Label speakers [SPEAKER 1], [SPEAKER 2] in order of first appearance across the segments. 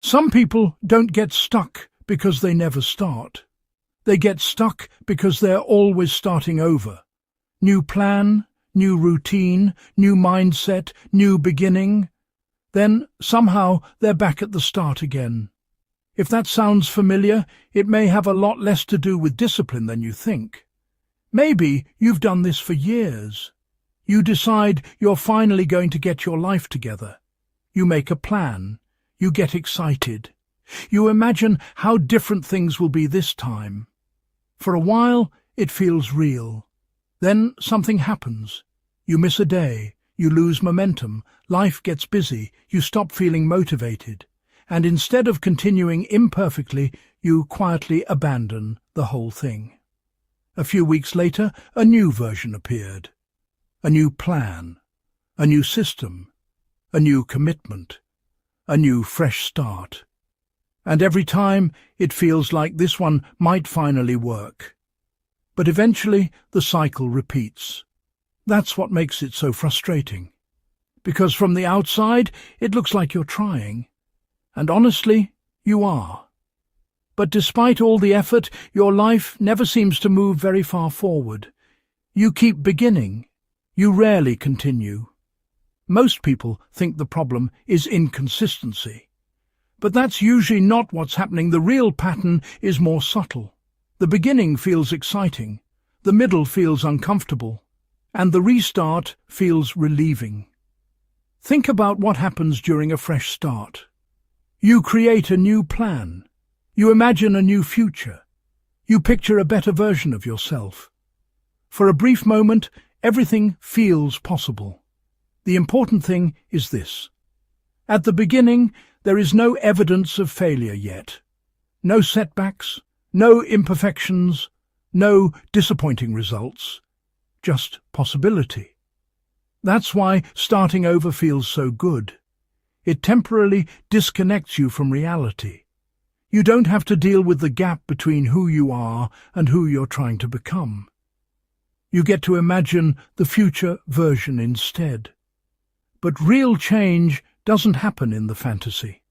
[SPEAKER 1] Some people don't get stuck because they never start. They get stuck because they're always starting over. New plan, new routine, new mindset, new beginning. Then, somehow, they're back at the start again. If that sounds familiar, it may have a lot less to do with discipline than you think. Maybe you've done this for years. You decide you're finally going to get your life together. You make a plan. You get excited. You imagine how different things will be this time. For a while, it feels real. Then something happens. You miss a day. You lose momentum. Life gets busy. You stop feeling motivated. And instead of continuing imperfectly, you quietly abandon the whole thing. A few weeks later, a new version appeared. A new plan. A new system. A new commitment. A new fresh start. And every time it feels like this one might finally work. But eventually the cycle repeats. That's what makes it so frustrating. Because from the outside it looks like you're trying. And honestly, you are. But despite all the effort, your life never seems to move very far forward. You keep beginning. You rarely continue. Most people think the problem is inconsistency. But that's usually not what's happening. The real pattern is more subtle. The beginning feels exciting, the middle feels uncomfortable, and the restart feels relieving. Think about what happens during a fresh start. You create a new plan. You imagine a new future. You picture a better version of yourself. For a brief moment, everything feels possible. The important thing is this. At the beginning, there is no evidence of failure yet. No setbacks, no imperfections, no disappointing results. Just possibility. That's why starting over feels so good. It temporarily disconnects you from reality. You don't have to deal with the gap between who you are and who you're trying to become. You get to imagine the future version instead. But real change doesn't happen in the fantasy.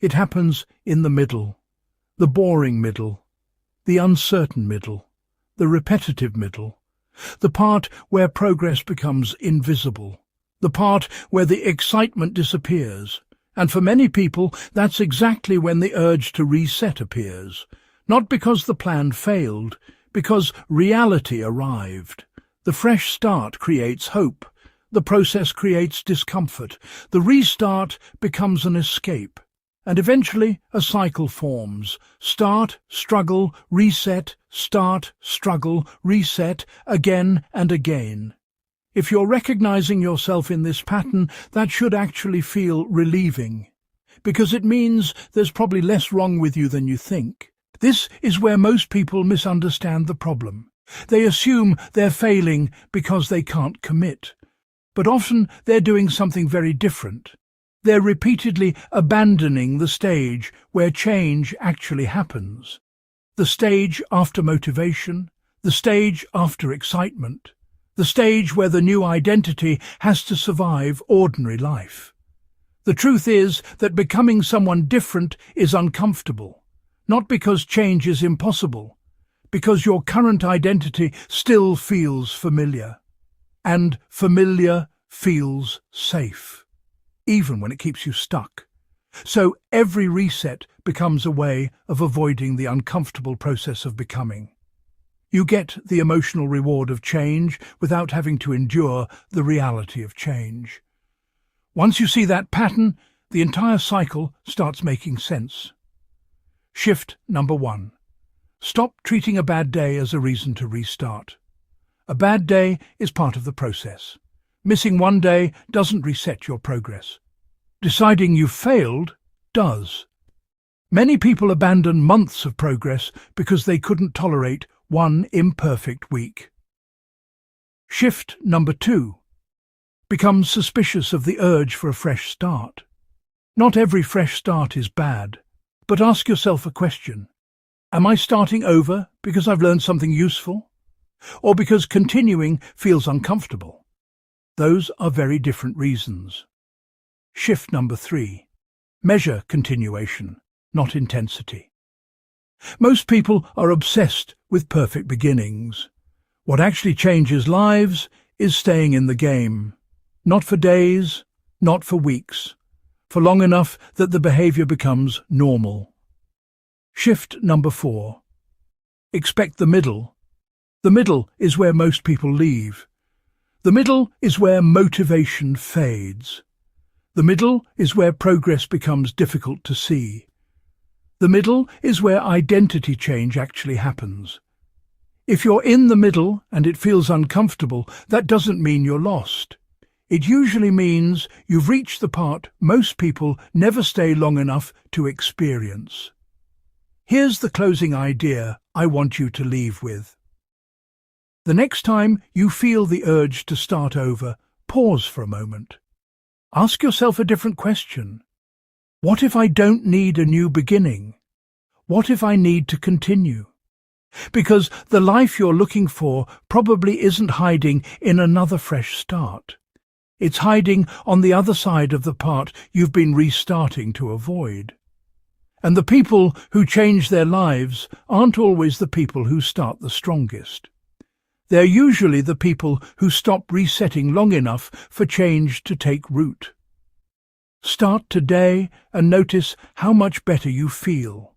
[SPEAKER 1] It happens in the middle, the boring middle, the uncertain middle, the repetitive middle, the part where progress becomes invisible, the part where the excitement disappears. And for many people, that's exactly when the urge to reset appears. Not because the plan failed, because reality arrived. The fresh start creates hope. The process creates discomfort. The restart becomes an escape. And eventually a cycle forms. Start, struggle, reset, start, struggle, reset, again and again. If you're recognizing yourself in this pattern, that should actually feel relieving, because it means there's probably less wrong with you than you think. This is where most people misunderstand the problem. They assume they're failing because they can't commit. But often they're doing something very different. They're repeatedly abandoning the stage where change actually happens. The stage after motivation, the stage after excitement, the stage where the new identity has to survive ordinary life. The truth is that becoming someone different is uncomfortable, not because change is impossible, because your current identity still feels familiar. And familiar feels safe, even when it keeps you stuck. So every reset becomes a way of avoiding the uncomfortable process of becoming. You get the emotional reward of change without having to endure the reality of change. Once you see that pattern, the entire cycle starts making sense. Shift number 1. Stop treating a bad day as a reason to restart. A bad day is part of the process. Missing one day doesn't reset your progress. Deciding you've failed does. Many people abandon months of progress because they couldn't tolerate one imperfect week. Shift number 2. Become suspicious of the urge for a fresh start. Not every fresh start is bad, but ask yourself a question. Am I starting over because I've learned something useful? Or because continuing feels uncomfortable? Those are very different reasons. Shift number 3. Measure continuation, not intensity. Most people are obsessed with perfect beginnings. What actually changes lives is staying in the game. Not for days, not for weeks, for long enough that the behavior becomes normal. Shift number 4. Expect the middle. The middle is where most people leave. The middle is where motivation fades. The middle is where progress becomes difficult to see. The middle is where identity change actually happens. If you're in the middle and it feels uncomfortable, that doesn't mean you're lost. It usually means you've reached the part most people never stay long enough to experience. Here's the closing idea I want you to leave with. The next time you feel the urge to start over, pause for a moment. Ask yourself a different question. What if I don't need a new beginning? What if I need to continue? Because the life you're looking for probably isn't hiding in another fresh start. It's hiding on the other side of the part you've been restarting to avoid. And the people who change their lives aren't always the people who start the strongest. They're usually the people who stop resetting long enough for change to take root. Start today and notice how much better you feel.